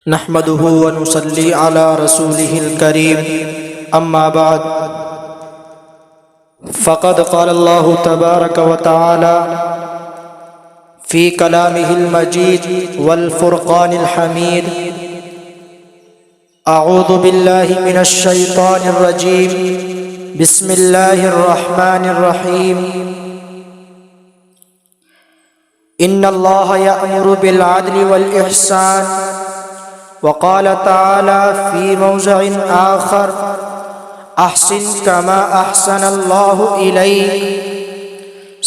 نحمده ونصلي على رسوله الكريم أما بعد فقد قال الله تبارك وتعالى في كلامه المجيد والفرقان الحميد أعوذ بالله من الشيطان الرجيم بسم الله الرحمن الرحيم إن الله يأمر بالعدل والإحسان وقال تعالى في موضع آخر أحسن كما أحسن الله إليك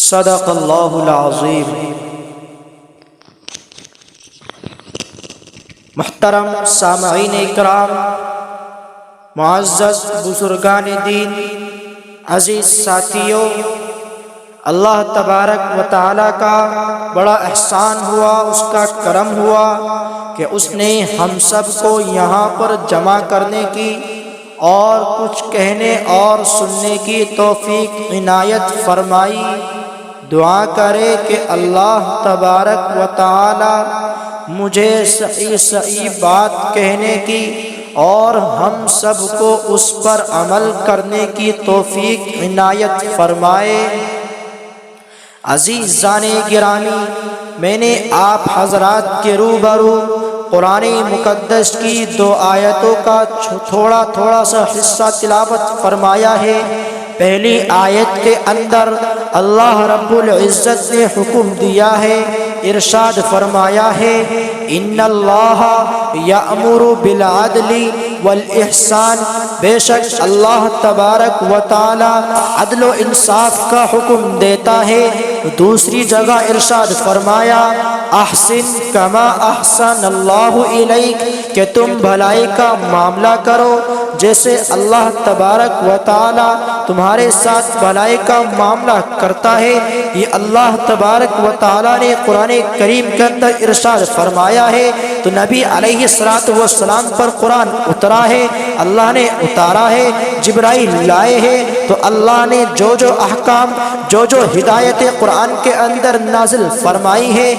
صدق الله العظيم۔ محترم سامعین اکرام، معزز بزرگان دین، عزیز ساتھیوں، اللہ تبارک و تعالیٰ کا بڑا احسان ہوا، اس کا کرم ہوا کہ اس نے ہم سب کو یہاں پر جمع کرنے کی اور کچھ کہنے اور سننے کی توفیق عنایت فرمائی۔ دعا کرے کہ اللہ تبارک و تعالیٰ مجھے صحیح بات کہنے کی اور ہم سب کو اس پر عمل کرنے کی توفیق عنایت فرمائے۔ عزیزان گرامی، میں نے آپ حضرات کے روبرو قرآن مقدس کی 2 آیتوں کا تھوڑا سا حصہ تلاوت فرمایا ہے۔ پہلی آیت کے اندر اللہ رب العزت نے حکم دیا ہے، ارشاد فرمایا ہے، ان اللہ یأمر بالعدل والاحسان، بے شک اللہ تبارک و تعالی عدل و انصاف کا حکم دیتا ہے۔ دوسری جگہ ارشاد فرمایا، احسن کما احسن اللہ الیک، کہ تم بھلائی کا معاملہ کرو جیسے اللہ تبارک و تعالی تمہارے ساتھ بھلائی کا معاملہ کرتا ہے۔ یہ اللہ تبارک و تعالی نے قرآن کریم کے اندر ارشاد فرمایا ہے۔ تو نبی علیہ السلام پر قرآن اترا ہے، اللہ نے اتارا ہے، جبرائیل لائے ہیں، تو اللہ نے جو احکام جو ہدایت قرآن کے اندر نازل فرمائی ہے،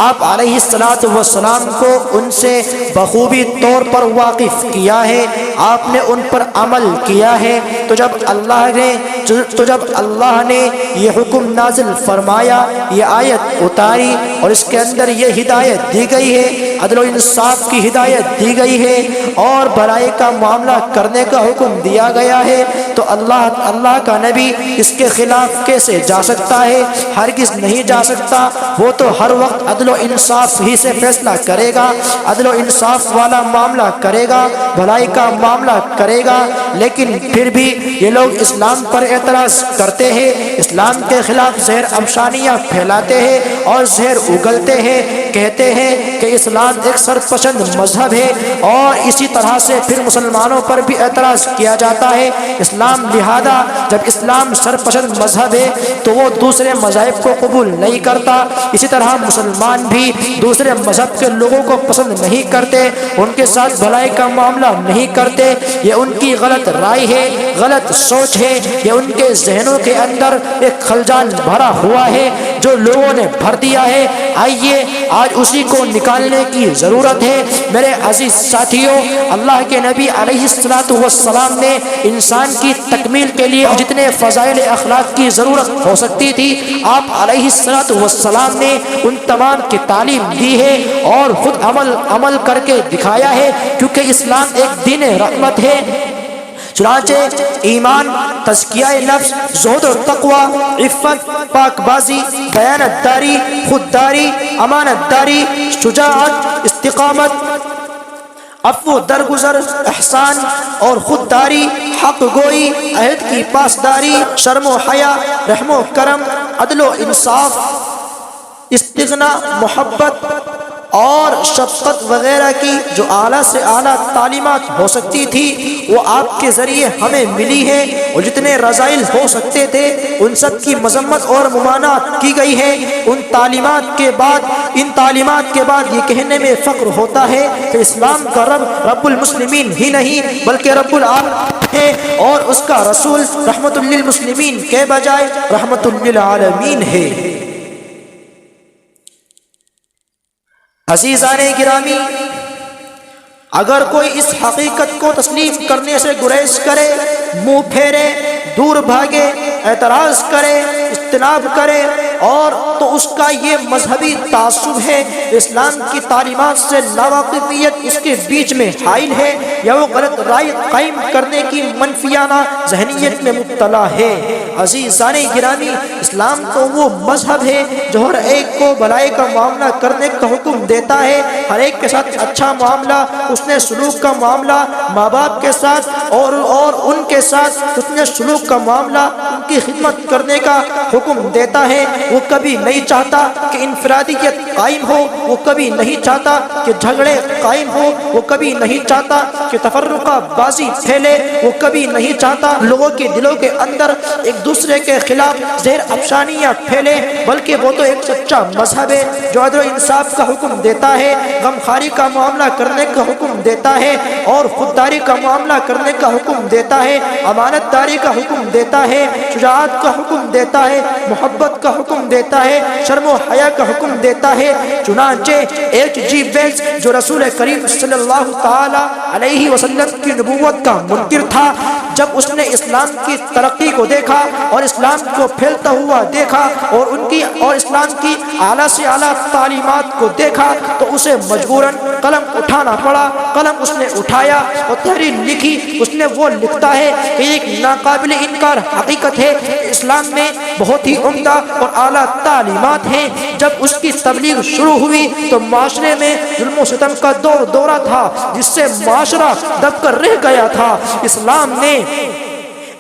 آپ علیہ السلام کو ان سے بخوبی طور پر واقف کیا ہے، آپ نے ان پر عمل کیا ہے۔ تو جب اللہ نے یہ حکم نازل فرمایا، یہ آیت اتاری اور اس کے اندر یہ ہدایت دی گئی ہے، عدل و انصاف کی ہدایت دی گئی ہے اور بھلائی کا معاملہ کرنے کا حکم دیا گیا ہے، تو اللہ کا نبی اس کے خلاف کیسے جا سکتا ہے؟ ہرگز نہیں جا سکتا۔ وہ تو ہر وقت عدل و انصاف ہی سے فیصلہ کرے گا، عدل و انصاف والا معاملہ کرے گا، بھلائی کا معاملہ کرے گا۔ لیکن پھر بھی یہ لوگ اسلام پر اعتراض کرتے ہیں، اسلام کے خلاف زہر افشانیاں پھیلاتے ہیں اور زہر اگلتے ہیں، کہتے ہیں کہ اسلام ایک سرپسند مذہب ہے، اور اسی طرح سے پھر مسلمانوں پر بھی اعتراض کیا جاتا ہے۔ لہذا جب اسلام سرپسند مذہب ہے تو وہ دوسرے مذاہب کو قبول نہیں کرتا، اسی طرح مسلمان بھی دوسرے مذہب کے لوگوں کو پسند نہیں کرتے، ان کے ساتھ بھلائی کا معاملہ نہیں کرتے۔ یہ ان کی غلط رائے ہے، غلط سوچ ہے، یہ ان کے ذہنوں کے اندر ایک خلجان بھرا ہوا ہے جو لوگوں نے بھر دیا ہے۔ آئیے آج اسی کو نکالنے کی ضرورت ہے۔ میرے عزیز ساتھیوں، اللہ کے نبی علیہ السلام نے انسان کی تکمیل کے لیے جتنے فضائل اخلاق کی ضرورت ہو سکتی تھی، آپ علیہ السلام نے ان تمام کی تعلیم دی ہے اور خود عمل کر کے دکھایا ہے، کیونکہ اسلام ایک دین رحمت ہے۔ چنانچہ ایمان، تزکیہ نفس، زہد اور تقوی، عفت، پاک بازی، دیانت داری، خودداری، امانت داری، شجاعت، استقامت، عفو درگزر، احسان اور خودداری، حق گوئی، عہد کی پاسداری، شرم و حیا، رحم و کرم، عدل و انصاف، استغنا، محبت اور شفقت وغیرہ کی جو اعلیٰ سے اعلیٰ تعلیمات ہو سکتی تھی وہ آپ کے ذریعے ہمیں ملی ہے، اور جتنے رذائل ہو سکتے تھے ان سب کی مذمت اور ممانعت کی گئی ہے۔ ان تعلیمات کے بعد یہ کہنے میں فخر ہوتا ہے کہ اسلام کا رب المسلمین ہی نہیں بلکہ رب العالمین ہے، اور اس کا رسول رحمت للمسلمین کے بجائے رحمت للعالمین ہے۔ عزیزان گرامی، اگر کوئی اس حقیقت کو تسلیم کرنے سے گریز کرے، منہ پھیرے، دور بھاگے، اعتراض کرے، اجتناب کرے، اور تو اس کا یہ مذہبی تعصب ہے، اسلام کی تعلیمات سے ناواقفیت اس کے بیچ میں حائل ہے، یا وہ غلط رائے قائم کرنے کی منفیانہ ذہنیت میں مبتلا ہے۔ عزیزان گرامی، اسلام تو وہ مذہب ہے جو ہر ایک کو بھلائی کا معاملہ کرنے کا حکم دیتا ہے، ہر ایک کے ساتھ اچھا معاملہ، حسن سلوک کا معاملہ، ماں باپ کے ساتھ اور ان کے ساتھ حسن سلوک کا معاملہ، ان کی خدمت کرنے کا حکم دیتا ہے۔ وہ کبھی نہیں چاہتا کہ انفرادیت قائم ہو، وہ کبھی نہیں چاہتا کہ جھگڑے قائم ہو، وہ کبھی نہیں چاہتا کہ تفرقہ بازی پھیلے، وہ کبھی نہیں چاہتا لوگوں کے دلوں کے اندر ایک دوسرے کے خلاف زہر افشانیاں پھیلے، بلکہ وہ تو ایک سچا مذہب ہے جو عدل و انصاف کا حکم دیتا ہے، غمخواری کا معاملہ کرنے کا حکم دیتا ہے، اور خودداری کا معاملہ کرنے کا حکم دیتا ہے، امانت داری کا حکم دیتا ہے، شجاعت کا حکم دیتا ہے، محبت کا حکم دیتا ہے، شرم و حیا کا حکم دیتا ہے۔ چنانچہ H.G. ویلز جو رسول کریم صلی اللہ تعالی علیہ وسلم کی نبوت کا منکر تھا، جب اس نے اسلام کی ترقی کو دیکھا اور اسلام کو پھیلتا ہوا دیکھا اور اسلام کی اعلیٰ سے اعلیٰ تعلیمات کو دیکھا، تو اسے مجبوراً قلم اٹھانا پڑا۔ قلم اس نے اٹھایا اور تحریر لکھی۔ اس نے وہ لکھتا ہے کہ ایک ناقابل انکار حقیقت ہے، اسلام میں بہت ہی عمدہ اور اعلیٰ تعلیمات ہیں۔ جب اس کی تبلیغ شروع ہوئی تو معاشرے میں ظلم و ستم کا دورہ تھا، جس سے معاشرہ دب کر رہ گیا تھا۔ اسلام نے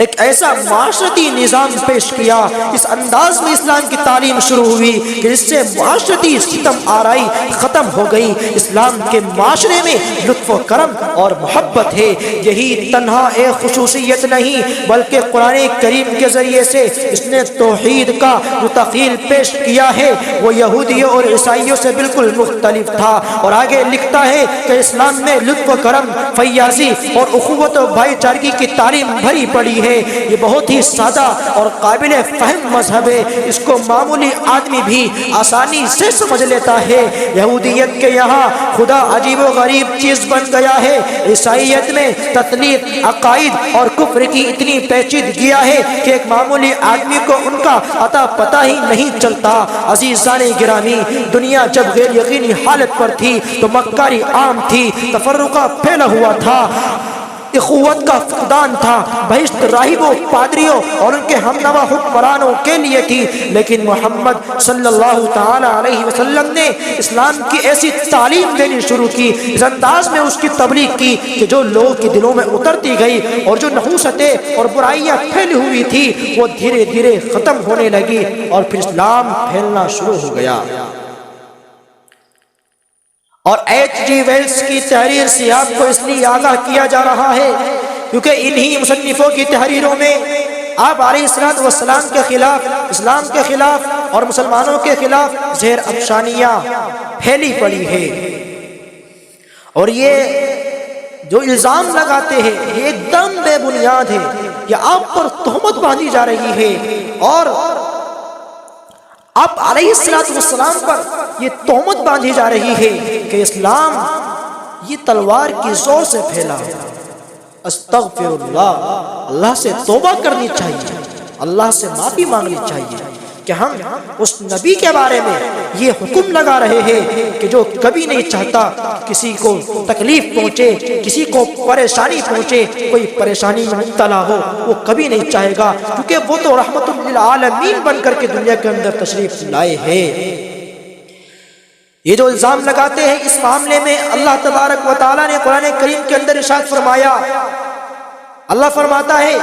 ایک ایسا معاشرتی نظام پیش کیا، اس انداز میں اسلام کی تعلیم شروع ہوئی کہ جس سے معاشرتی ستم آرائی ختم ہو گئی۔ اسلام کے معاشرے میں لطف و کرم اور محبت ہے۔ یہی تنہا ایک خصوصیت نہیں بلکہ قرآن کریم کے ذریعے سے اس نے توحید کا جو تخیل پیش کیا ہے وہ یہودیوں اور عیسائیوں سے بالکل مختلف تھا۔ اور آگے لکھتا ہے کہ اسلام میں لطف و کرم، فیاضی اور اخوت و بھائی چارگی کی تعلیم بھری پڑی ہے۔ یہ بہت ہی سادہ اور قابل فہم مذہب ہے، اس کو معمولی آدمی بھی آسانی سے سمجھ لیتا ہے۔ یہودیت کے یہاں خدا عجیب و غریب چیز بن گیا ہے، عیسائیت میں تثلیث عقائد اور کفر کی اتنی پیچیدگیاں ہے کہ ایک معمولی آدمی کو ان کا عطا پتہ ہی نہیں چلتا۔ عزیزان گرامی، دنیا جب غیر یقینی حالت پر تھی تو مکاری عام تھی، تفرقہ پھیلا ہوا تھا، اخوت کا فقدان تھا، بہشت راہبوں، پادریوں اور ان کے ہمنوا حکمرانوں کے لیے تھی، لیکن محمد صلی اللہ تعالی علیہ وسلم نے اسلام کی ایسی تعلیم دینی شروع کی، اس انداز میں اس کی تبلیغ کی کہ جو لوگوں کے دلوں میں اترتی گئی، اور جو نحوستیں اور برائیاں پھیلی ہوئی تھی وہ دھیرے دھیرے ختم ہونے لگی، اور پھر اسلام پھیلنا شروع ہو گیا۔ اور H.G. ویلز کی تحریر سے آپ کو اس لیے آگاہ کیا جا رہا ہے کیونکہ انہی مصنفوں کی تحریروں میں آپ علیہ السلام کے خلاف، اسلام کے خلاف اور مسلمانوں کے خلاف زہر افشانیاں پھیلی پڑی ہے۔ اور یہ جو الزام لگاتے ہیں یہ ایک دم بے بنیاد ہے، یہ آپ پر تہمت باندھی جا رہی ہے، اور آپ علیہ السلام پر یہ تہمت باندھی جا رہی ہے کہ اسلام یہ تلوار کی زور سے پھیلا۔ استغفر اللہ، اللہ سے توبہ کرنی چاہیے، اللہ سے معافی مانگنی چاہیے کہ ہم اس نبی کے بارے میں یہ حکم لگا رہے ہیں کہ جو کبھی نہیں چاہتا کسی کو تکلیف پہنچے، کسی کو پریشانی پہنچے، کوئی پریشانی میں مبتلا ہو، وہ کبھی نہیں چاہے گا، کیونکہ وہ تو رحمت للعالمین بن کر کے دنیا کے اندر تشریف لائے ہیں۔ یہ جو الزام لگاتے ہیں اس معاملے میں اللہ تبارک و تعالیٰ نے قرآن کریم کے اندر ارشاد فرمایا، اللہ فرماتا ہے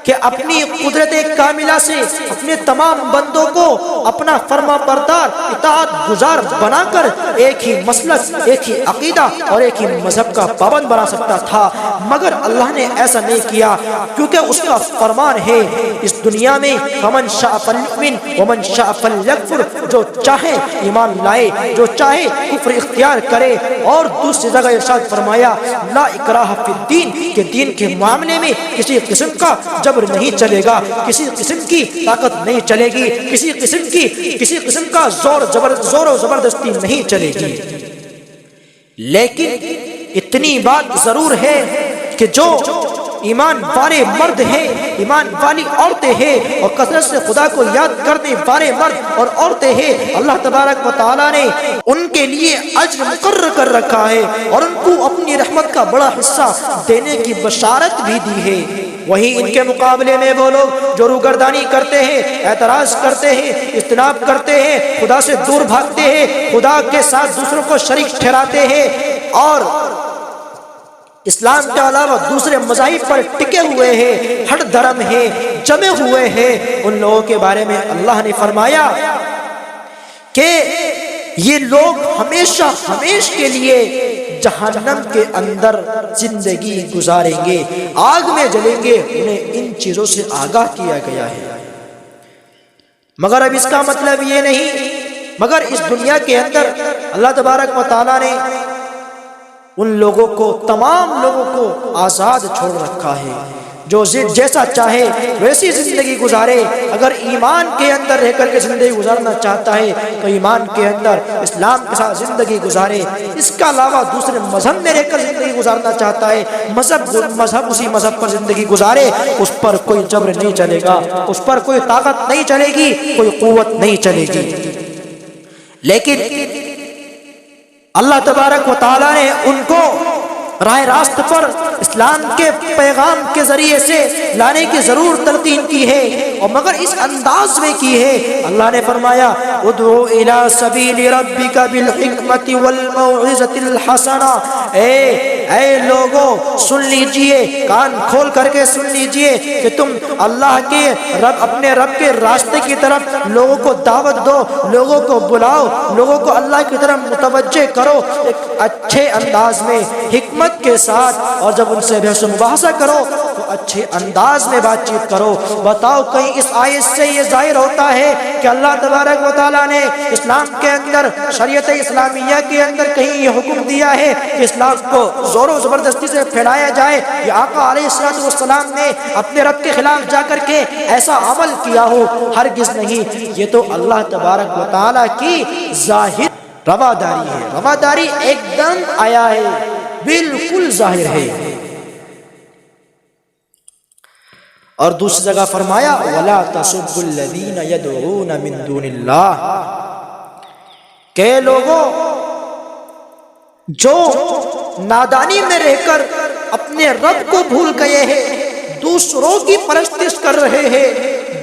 کہ اپنی قدرت کاملہ سے اپنے تمام بندوں کو اپنا فرما بردار اطاعت گزار بنا کر ایک ہی مسلک، ایک ہی عقیدہ اور ایک ہی مذہب کا پابند بنا سکتا تھا، مگر اللہ نے ایسا نہیں کیا، کیونکہ اس کا فرمان ہے اس دنیا میں فمن شاء فلیؤمن ومن شاء فلیکفر، جو چاہے ایمان لائے، جو چاہے کفر اختیار کرے۔ اور دوسری جگہ ارشاد فرمایا لا اکراہ فی الدین، کہ دین کے معاملے میں کسی قسم کا جبر نہیں چلے گا، کسی قسم کی طاقت نہیں چلے گی، کسی قسم کا زور و زبردستی نہیں چلے گی۔ لیکن اتنی بات ضرور ہے کہ جو ایمان والے مرد ہیں، ایمان والی عورتیں ہیں اور کثرت سے خدا کو یاد کرنے والے مرد اور عورتیں ہیں، اللہ تبارک و تعالیٰ نے ان کے لیے اجر مقرر کر رکھا ہے اور ان کو اپنی رحمت کا بڑا حصہ دینے کی بشارت بھی دی ہے۔ وہی ان کے مقابلے میں وہ لوگ جو روگردانی کرتے ہیں، اعتراض کرتے ہیں، اجتناب کرتے ہیں، خدا سے دور بھاگتے ہیں، خدا کے ساتھ دوسروں کو شریک ٹھہراتے ہیں اور اسلام کے علاوہ دوسرے مذاہب پر ٹکے ہوئے ہیں، ہر دھرم ہیں، جمے ہوئے ہیں، ان لوگوں کے بارے میں اللہ نے فرمایا کہ یہ لوگ ہمیشہ ہمیش کے لیے جہنم کے اندر زندگی گزاریں گے، آگ میں جلیں گے، انہیں ان چیزوں سے آگاہ کیا گیا ہے۔ مگر اب اس کا مطلب یہ نہیں، مگر اس دنیا کے اندر اللہ تبارک و تعالیٰ نے ان لوگوں کو، تمام لوگوں کو آزاد چھوڑ رکھا ہے، جو جیسا چاہے ویسی زندگی گزارے۔ اگر ایمان کے اندر رہ کر کے زندگی گزارنا چاہتا ہے تو ایمان کے اندر اسلام کے ساتھ زندگی گزارے، اس کے علاوہ دوسرے مذہب میں رہ کر زندگی گزارنا چاہتا ہے، مذہب اسی مذہب پر زندگی گزارے، اس پر کوئی جبر نہیں چلے گا، اس پر کوئی طاقت نہیں چلے گی، کوئی قوت نہیں چلے گی۔ لیکن اللہ تبارک و تعالیٰ نے ان کو راہ راست پر اسلام کے پیغام کے ذریعے سے لانے کی ضرور تلقین کی ہے، اور مگر اس انداز میں کی ہے۔ اللہ نے فرمایا ادعو الی سبیل ربک بالحکمت والموعظۃ الحسنہ، اے لوگوں سن لیجئے، کان کھول کر کے سن لیجئے کہ تم اللہ کے رب، اپنے رب کے راستے کی طرف لوگوں کو دعوت دو، لوگوں کو بلاؤ، لوگوں کو اللہ کی طرف متوجہ کرو ایک اچھے انداز میں، حکمت کے ساتھ، اور جب ان سے بحث و مباحثہ کرو تو اچھے انداز میں بات چیت کرو۔ بتاؤ کہیں اس آیت سے یہ ظاہر ہوتا ہے کہ اللہ تبارک و تعالیٰ نے اسلام کے اندر، شریعت اسلامیہ کے اندر کہیں یہ حکم دیا ہے کہ اسلام کو زور و زبردستی سے پھیلایا جائے، یا آقا علیہ السلام نے اپنے رب کے خلاف جا کر کے ایسا عمل کیا ہو؟ ہرگز نہیں۔ یہ تو اللہ تبارک و تعالیٰ کی ظاہر رواداری ہے، رواداری ایک دم آیا ہے، بالکل ظاہر ہے۔ اور دوسری جگہ فرمایا وَلَا تَسُبُّوا الَّذِينَ يَدْعُونَ مِن دُونِ اللَّهِ، کہ لوگوں جو نادانی میں رہ کر اپنے رب کو بھول گئے ہیں، دوسروں کی پرستش کر رہے ہیں،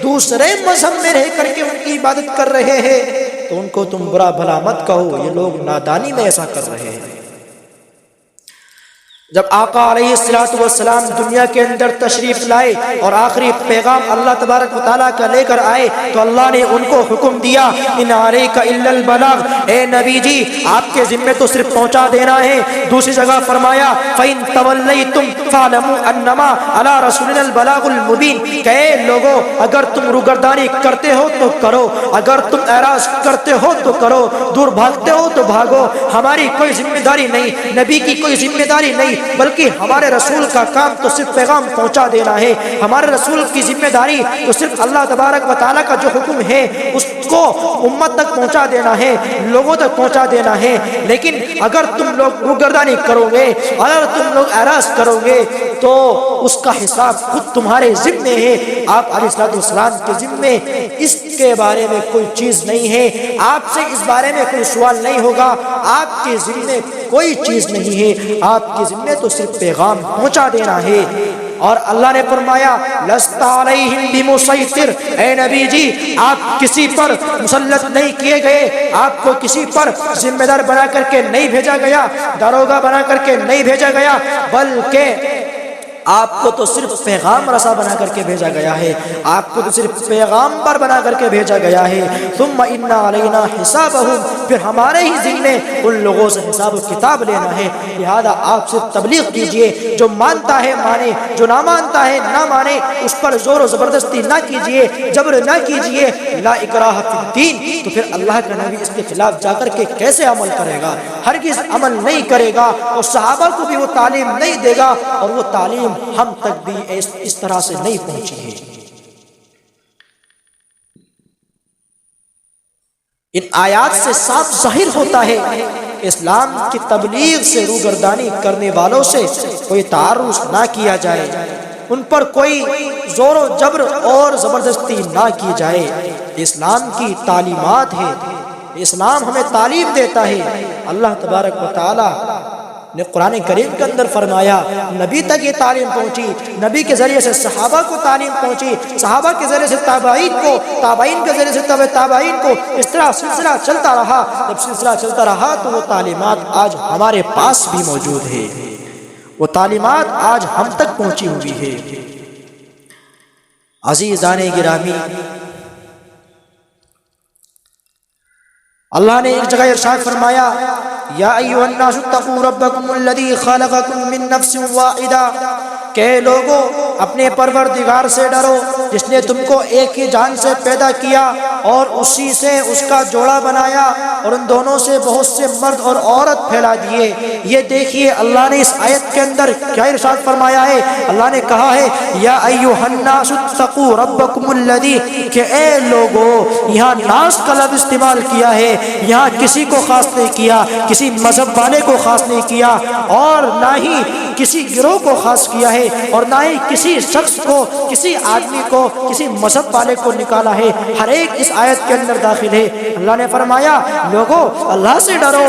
دوسرے مذہب میں رہ کر کے ان کی عبادت کر رہے ہیں، تو ان کو تم برا بھلا مت کہو، یہ لوگ نادانی میں ایسا کر رہے ہیں۔ جب آقا علیہ السلام دنیا کے اندر تشریف لائے اور آخری پیغام اللہ تبارک و تعالیٰ کا لے کر آئے تو اللہ نے ان کو حکم دیا ان علیک الا البلاغ، اے نبی جی آپ کے ذمے تو صرف پہنچا دینا ہے۔ دوسری جگہ فرمایا فَإِن تَوَلَّيْتُمْ فَاعْلَمُوا أَنَّمَا عَلَى رَسُولِنَا الْبَلَاغُ الْمُبِينُ، کہ اے لوگوں اگر تم روگردانی کرتے ہو تو کرو، اگر تم اعراض کرتے ہو تو کرو، دور بھاگتے ہو تو بھاگو، ہماری کوئی ذمہ داری نہیں، نبی کی کوئی ذمہ داری نہیں، بلکہ ہمارے رسول کا کام تو صرف پیغام پہنچا دینا ہے۔ ہمارے رسول کی ذمہ داری تو صرف اللہ تبارک و تعالیٰ کا جو حکم ہے اس کو امت تک پہنچا دینا ہے، لوگوں تک پہنچا دینا ہے۔ لیکن اگر تم لوگ روگردانی کرو گے، اگر تم لوگ اعراض کرو گے تو اس کا حساب خود تمہارے ذمے ہے۔ آپ علیہ السلام کے ذمے اس کے بارے میں کوئی چیز نہیں ہے، آپ سے اس بارے میں کوئی سوال نہیں ہوگا، آپ کے ذمے کوئی چیز نہیں ہے، آپ کے ذمے تو صرف پیغام پہنچا دینا ہے۔ اور اللہ نے فرمایا لست علیہم بمسیطر، اے نبی جی آپ کسی پر مسلط نہیں کیے گئے، آپ کو کسی پر ذمہ دار بنا کر کے نہیں بھیجا گیا، داروغہ بنا کر کے نہیں بھیجا گیا، بلکہ آپ کو تو صرف پیغام رسا بنا کر کے بھیجا گیا ہے، آپ کو تو صرف پیغامبر بنا کر کے بھیجا گیا ہے۔ ثم ان علینا حسابہم، پھر ہمارے ہی ذمے ان لوگوں سے حساب و کتاب لینا ہے، لہذا آپ صرف تبلیغ کیجئے، جو مانتا ہے مانے، جو نہ مانتا ہے نہ مانے، اس پر زور و زبردستی نہ کیجئے، جبر نہ کیجئے، لا اکراہ فی الدین۔ تو پھر اللہ کا نبی اس کے خلاف جا کر کے کیسے عمل کرے گا؟ ہرگز عمل نہیں کرے گا، اور صحابہ کو بھی وہ تعلیم نہیں دے گا، اور وہ تعلیم ہم تک بھی اس طرح سے نہیں پہنچی ہے۔ ان آیات سے صاف ظاہر ہوتا ہے اسلام کی تبلیغ سے روگردانی کرنے والوں سے کوئی تعارض نہ کیا جائے، ان پر کوئی زور و جبر اور زبردستی نہ کی جائے۔ اسلام کی تعلیمات ہے، اسلام ہمیں تعلیم دیتا ہے۔ اللہ تبارک و تعالی نے قرآن کریم کے اندر فرمایا، نبی تک یہ تعلیم پہنچی، نبی کے ذریعے سے صحابہ کو تعلیم پہنچی، صحابہ کے ذریعے سے تابعین کو، تابعین کے ذریعے سے تبع تابعین کو، اس طرح سلسلہ چلتا رہا۔ جب سلسلہ چلتا رہا تو وہ تعلیمات آج ہمارے پاس بھی موجود ہے، وہ تعلیمات آج ہم تک پہنچی ہوئی ہے۔ عزیزان گرامی، اللہ نے ایک جگہ ارشاد فرمایا، یا ایھا الناس اتقوا ربکم الذی خلقکم من نفس واحدہ، کہ لوگو اپنے پروردگار سے ڈرو جس نے تم کو ایک ہی جان سے پیدا کیا اور اسی سے اس کا جوڑا بنایا اور ان دونوں سے بہت سے مرد اور عورت پھیلا دیے۔ یہ دیکھیے اللہ نے اس آیت کے اندر کیا ارشاد فرمایا ہے۔ اللہ نے کہا ہے یا ایھا الناس اتقوا ربکم الذی، کہ اے لوگو، یہاں ناس کا لفظ استعمال کیا ہے، یہاں کسی کو خاص نہیں کیا، کسی مذہب والے کو خاص نہیں کیا، اور نہ ہی کسی گروہ کو خاص کیا ہے، اور نہ ہی کسی شخص کو، کسی آدمی کو، کسی مذہب والے کو نکالا ہے، ہر ایک اس آیت کے اندر داخل ہے۔ اللہ نے فرمایا لوگو اللہ سے ڈرو،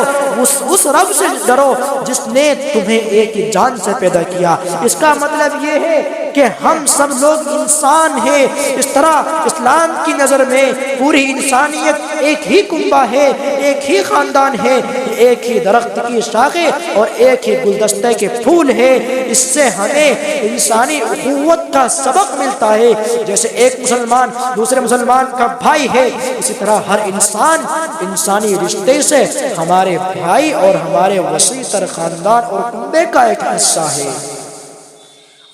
اس رب سے ڈرو جس نے تمہیں ایک ہی جان سے پیدا کیا۔ اس کا مطلب یہ ہے کہ ہم سب لوگ انسان ہیں۔ اس طرح اسلام کی نظر میں پوری انسانیت ایک ہی کنبہ ہے، ایک ہی خاندان ہے، ایک ہی درخت کی شاخیں اور ایک ہی گلدستے کے پھول ہے۔ اس سے ہمیں انسانی اخوت کا سبق ملتا ہے، جیسے ایک مسلمان دوسرے مسلمان کا بھائی ہے، اسی طرح ہر انسان انسانی رشتے سے ہمارے بھائی اور ہمارے وسیع تر خاندان اور کنبے کا ایک حصہ ہے۔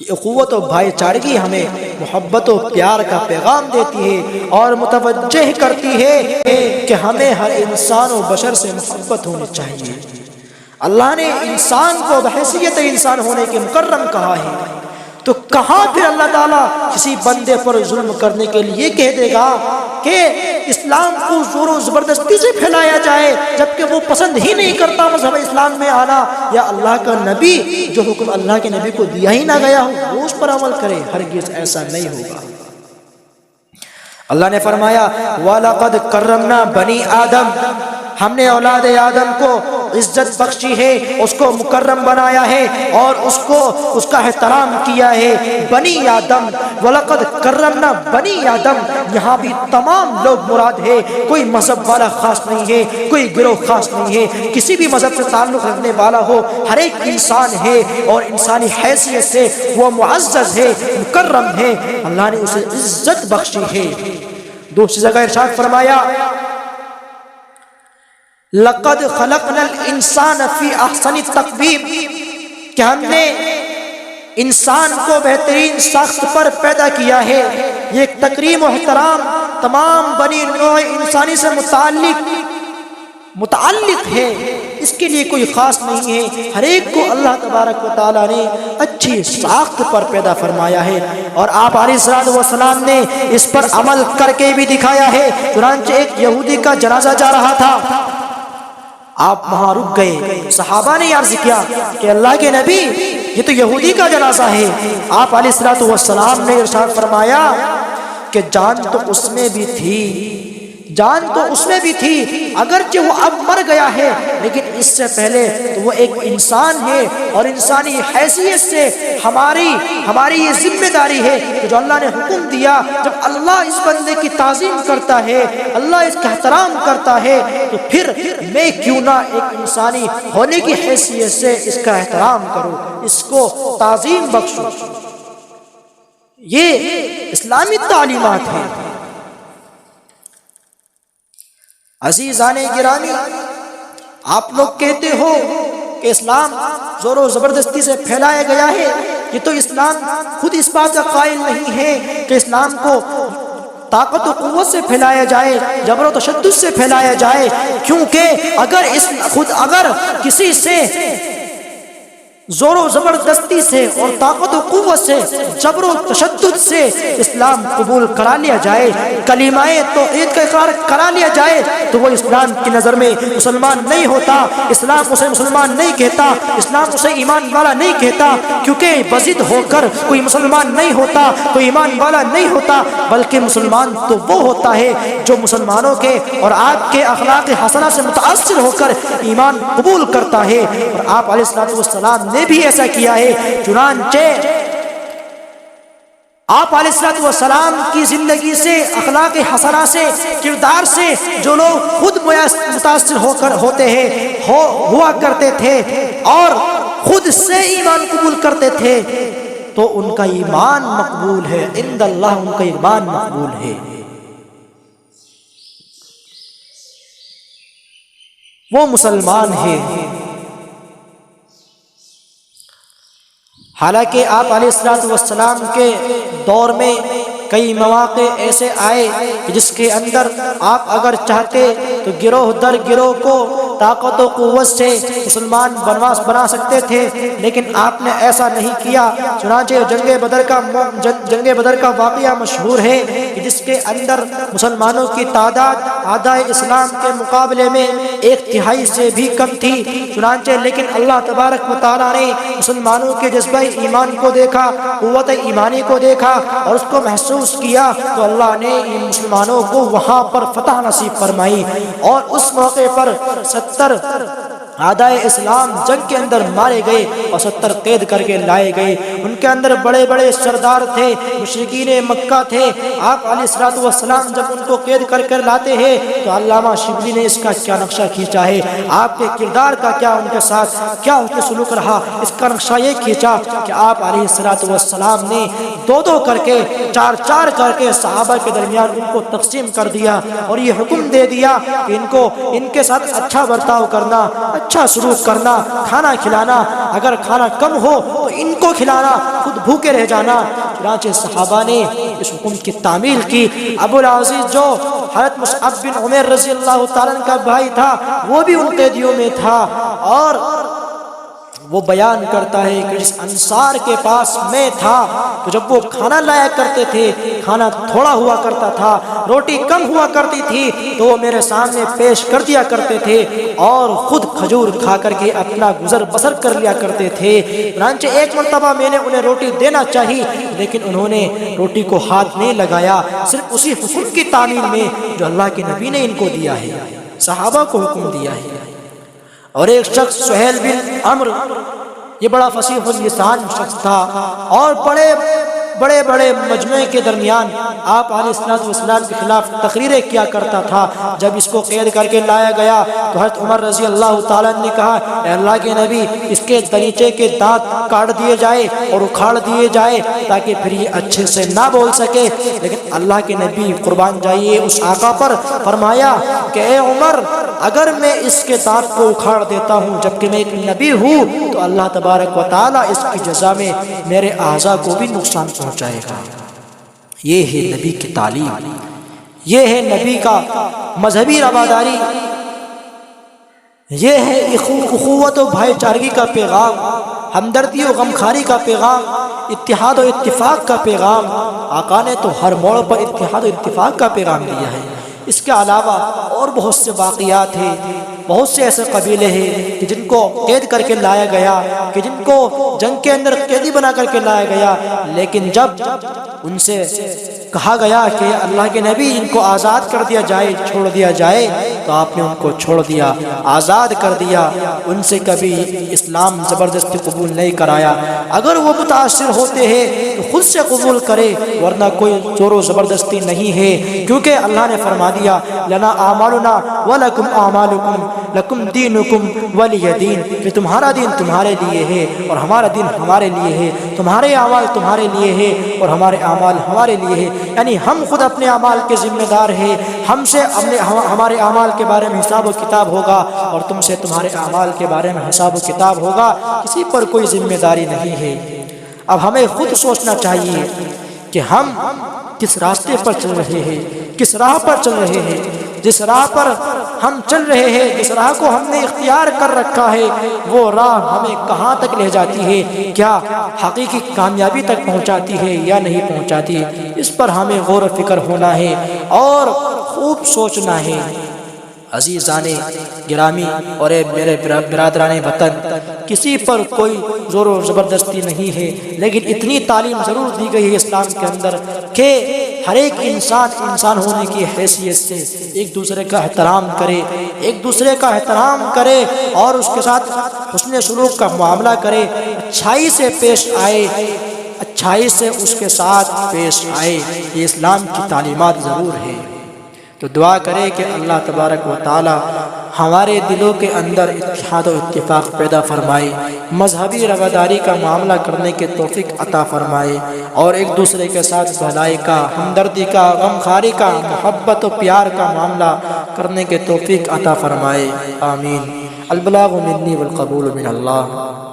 یہ اخوت و بھائی چارگی ہمیں محبت و پیار کا پیغام دیتی ہے اور متوجہ کرتی ہے کہ ہمیں ہر انسان و بشر سے محبت ہونی چاہیے۔ اللہ نے انسان کو بحیثیت انسان ہونے کے مکرم کہا ہے، تو کہاں پھر اللہ تعالیٰ کسی بندے پر ظلم کرنے کے لیے کہہ دے گا کہ اسلام کو زور و زبردستی سے پھیلایا جائے، جبکہ وہ پسند ہی نہیں کرتا مذہب اسلام میں آنا، یا اللہ کا نبی جو حکم اللہ کے نبی کو دیا ہی نہ گیا ہو وہ اس پر عمل کرے؟ ہرگز ایسا نہیں ہوگا۔ اللہ نے فرمایا وَلَقَدْ كَرَّمْنَا بَنِي آدم، ہم نے اولاد آدم کو عزت بخشی ہے، اس کو مکرم بنایا ہے اور اس کا احترام کیا ہے۔ بنی آدم، وَلَقَدْ كَرَّمْنَا بَنِي آدم، یہاں بھی تمام لوگ مراد ہے، کوئی مذہب والا خاص نہیں ہے، کوئی گروہ خاص نہیں ہے، کسی بھی مذہب سے تعلق رکھنے والا ہو، ہر ایک انسان ہے اور انسانی حیثیت سے وہ معزز ہے، مکرم ہے، اللہ نے اسے عزت بخشی ہے۔ دوسری جگہ ارشاد فرمایا لَقَدْ خَلَقْنَا الْإِنسَانَ فِي أَحْسَنِ تَقْوِيمٍ، کہ ہم نے انسان کو بہترین ساخت پر پیدا کیا ہے۔ یہ ایک تکریم و احترام تمام بنی نوع انسانی سے متعلق ہے، اس کے لیے کوئی خاص نہیں ہے، ہر ایک کو اللہ تبارک و تعالیٰ نے اچھی ساخت پر پیدا فرمایا ہے، اور آپ علیہ الصلوۃ والسلام نے اس پر عمل کر کے بھی دکھایا ہے۔ چنانچہ ایک یہودی کا جنازہ جا رہا تھا، آپ وہاں رک گئے، صحابہ نے عرض کیا کہ اللہ کے نبی یہ تو یہودی کا جنازہ ہے۔ آپ علیہ الصلوۃ والسلام نے ارشاد فرمایا کہ جان تو اس میں بھی تھی، جان تو اس میں بھی تھی، اگرچہ وہ اب مر گیا ہے لیکن اس سے پہلے تو وہ ایک انسان ہے، اور انسانی حیثیت سے ہماری یہ ذمہ داری ہے کہ جو اللہ نے حکم دیا، جب اللہ اس بندے کی تعظیم کرتا ہے، اللہ اس کا احترام کرتا ہے، تو پھر میں کیوں نہ ایک انسانی ہونے کی حیثیت سے اس کا احترام کروں، اس کو تعظیم بخشوں۔ یہ اسلامی تعلیمات ہیں۔ عزیزان گرامی، آپ لوگ کہتے ہو کہ اسلام زور و زبردستی سے پھیلایا گیا ہے، یہ تو اسلام خود اس بات کا قائل نہیں ہے کہ اسلام کو طاقت و قوت سے پھیلایا جائے، جبر و تشدد سے پھیلایا جائے، کیونکہ اگر کسی سے زور و زبردستی سے اور طاقت و قوت سے جبر و تشدد سے اسلام قبول کرا لیا جائے، کلمہ توحید کا اقرار کرا لیا جائے، تو وہ اسلام کی نظر میں مسلمان نہیں ہوتا، اسلام اسے مسلمان نہیں کہتا، اسلام اسے ایمان والا نہیں کہتا، کیونکہ بضد ہو کر کوئی مسلمان نہیں ہوتا، کوئی ایمان والا نہیں ہوتا، بلکہ مسلمان تو وہ ہوتا ہے جو مسلمانوں کے اور آپ کے اخلاق حسنہ سے متاثر ہو کر ایمان قبول کرتا ہے۔ اور آپ علیہ السلام نے بھی ایسا کیا ہے، چنانچہ آپ علیہ السلام کی زندگی سے، اخلاق حسنہ سے، کردار سے جو لوگ خود متاثر ہوتے ہیں، ہوا کرتے تھے اور خود سے ایمان قبول کرتے تھے، تو ان کا ایمان مقبول ہے، عند اللہ ان کا ایمان مقبول ہے، وہ مسلمان ہے۔ حالانکہ آپ علیہ السلام کے دور میں کئی مواقع ایسے آئے کہ جس کے اندر آپ اگر چاہتے تو گروہ در گروہ کو طاقت و قوت سے مسلمان بنا سکتے تھے، لیکن آپ نے ایسا نہیں کیا۔ چنانچہ جنگ بدر کا واقعہ مشہور ہے کہ جس کے اندر مسلمانوں کی تعداد اعدائے اسلام کے مقابلے میں 1/3 سے بھی کم تھی، چنانچہ لیکن اللہ تبارک و تعالیٰ نے مسلمانوں کے جذبہ ایمان کو دیکھا، قوت ایمانی کو دیکھا اور اس کو محسوس کیا، تو اللہ نے ان مسلمانوں کو وہاں پر فتح نصیب فرمائی، اور اس موقع پر 70 اعدائے اسلام جنگ کے اندر مارے گئے اور 70 قید کر کے لائے گئے۔ ان کے اندر بڑے بڑے سردار تھے، مشرکین مکہ تھے۔ آپ علیہ السلام جب ان کو قید کر کر لاتے ہیں تو علامہ شبلی نے اس کا کیا نقشہ کھینچا ہے، آپ کے کردار کا کیا ان کے ساتھ کیا ان کے سلوک رہا، اس کا نقشہ یہ کھینچا کہ آپ علیہ السلام نے 2 کر کے 4 کر کے صحابہ کے درمیان ان کو تقسیم کر دیا اور یہ حکم دے دیا کہ ان کے ساتھ اچھا برتاؤ کرنا، اچھا سلوک کرنا، کھانا کھلانا، اگر کھانا کم ہو تو ان کو کھلانا، خود بھوکے رہ جانا۔ چنانچہ صحابہ نے اس حکم کی تعمیل کی۔ ابو العزیز جو حضرت مصعب بن عمیر رضی اللہ تعالیٰ عنہ کا بھائی تھا، وہ بھی ان قیدیوں میں تھا، اور وہ بیان کرتا ہے کہ جس انصار کے پاس میں تھا تو جب وہ کھانا لایا کرتے تھے، کھانا تھوڑا ہوا کرتا تھا، روٹی کم ہوا کرتی تھی، تو وہ میرے سامنے پیش کر دیا کرتے تھے اور خود کھجور کھا کر کے اپنا گزر بسر کر لیا کرتے تھے۔ چنانچہ ایک مرتبہ میں نے انہیں روٹی دینا چاہی، لیکن انہوں نے روٹی کو ہاتھ نہیں لگایا، صرف اسی حکم کی تعمیل میں جو اللہ کے نبی نے ان کو دیا ہے، صحابہ کو حکم دیا ہے۔ اور ایک شخص سہیل بن عمرو، یہ بڑا فصیح اللسان شخص تھا اور بڑے مجمع کے درمیان آپ علیہ السلام کے خلاف تقریریں کیا کرتا تھا۔ جب اس کو قید کر کے لایا گیا تو حضرت عمر رضی اللہ تعالیٰ نے کہا، اے اللہ کے نبی، اس کے دریچے کے دانت کاٹ دیے جائے اور اکھاڑ دیے جائے تاکہ پھر یہ اچھے سے نہ بول سکے۔ لیکن اللہ کے نبی قربان جائیے اس آقا پر، فرمایا کہ اے عمر، اگر میں اس کے دانت کو اکھاڑ دیتا ہوں جبکہ میں ایک نبی ہوں تو اللہ تبارک و تعالیٰ اس کی جزا میں میرے اعضاء کو بھی نقصان پہنچائے گا۔ یہ ہے نبی کی تعلیم، یہ ہے نبی کا مذہبی رواداری، یہ ہے اخوت و بھائی چارگی کا پیغام، ہمدردی و غمخواری کا پیغام، اتحاد و اتفاق کا پیغام۔ آقا نے تو ہر موڑ پر اتحاد و اتفاق کا پیغام دیا ہے۔ اس کے علاوہ اور بہت سے واقعات ہیں، بہت سے ایسے قبیلے ہیں کہ جن کو قید کر کے لایا گیا، کہ جن کو جنگ کے اندر قیدی بنا کر کے لایا گیا، لیکن جب ان سے کہا گیا کہ اللہ کے نبی ان کو آزاد کر دیا جائے، چھوڑ دیا جائے، تو آپ نے ان کو چھوڑ دیا، آزاد کر دیا، ان سے کبھی اسلام زبردستی قبول نہیں کرایا۔ اگر وہ متاثر ہوتے ہیں تو خود سے قبول کرے، ورنہ کوئی زور و زبردستی نہیں ہے، کیونکہ اللہ نے فرما دیا لنا اعمالنا ولکم اعمالکم لکم دینکم ولی دین، کہ تمہارا دین تمہارے لیے ہے اور ہمارا دین ہمارے لیے ہے، تمہارے اعمال تمہارے لیے ہے اور ہمارے اعمال ہمارے لیے ہے۔ یعنی ہم خود اپنے اعمال کے ذمہ دار ہیں، ہم سے ہمارے اعمال کے بارے میں حساب و کتاب ہوگا اور تم سے تمہارے اعمال کے بارے میں حساب و کتاب ہوگا، کسی پر کوئی ذمہ داری نہیں ہے۔ اب ہمیں خود سوچنا چاہیے کہ ہم کس راستے پر چل رہے ہیں، کس راہ پر چل رہے ہیں۔ جس راہ پر ہم چل رہے ہیں، جس راہ کو ہم نے اختیار کر رکھا ہے، وہ راہ ہمیں کہاں تک لے جاتی ہے؟ کیا حقیقی کامیابی تک پہنچاتی ہے یا نہیں پہنچاتی؟ اس پر ہمیں غور و فکر ہونا ہے اور خوب سوچنا ہے۔ عزیزان گرامی اور میرے برادران وطن، کسی پر کوئی زور و زبردستی نہیں ہے، لیکن اتنی تعلیم ضرور دی گئی ہے اسلام کے اندر کہ ہر ایک انسان ہونے کی حیثیت سے ایک دوسرے کا احترام کرے، ایک دوسرے کا احترام کرے اور اس کے ساتھ حسن سلوک کا معاملہ کرے، اچھائی سے پیش آئے، اچھائی سے اس کے ساتھ پیش آئے۔ یہ اسلام کی تعلیمات ضرور ہے۔ تو دعا کرے کہ اللہ تبارک و تعالی ہمارے دلوں کے اندر اتحاد و اتفاق پیدا فرمائے، مذہبی رواداری کا معاملہ کرنے کے توفیق عطا فرمائے، اور ایک دوسرے کے ساتھ بھلائی کا، ہمدردی کا، غمخواری کا، محبت و پیار کا معاملہ کرنے کے توفیق عطا فرمائے۔ آمین۔ البلاغ منی والقبول من اللہ۔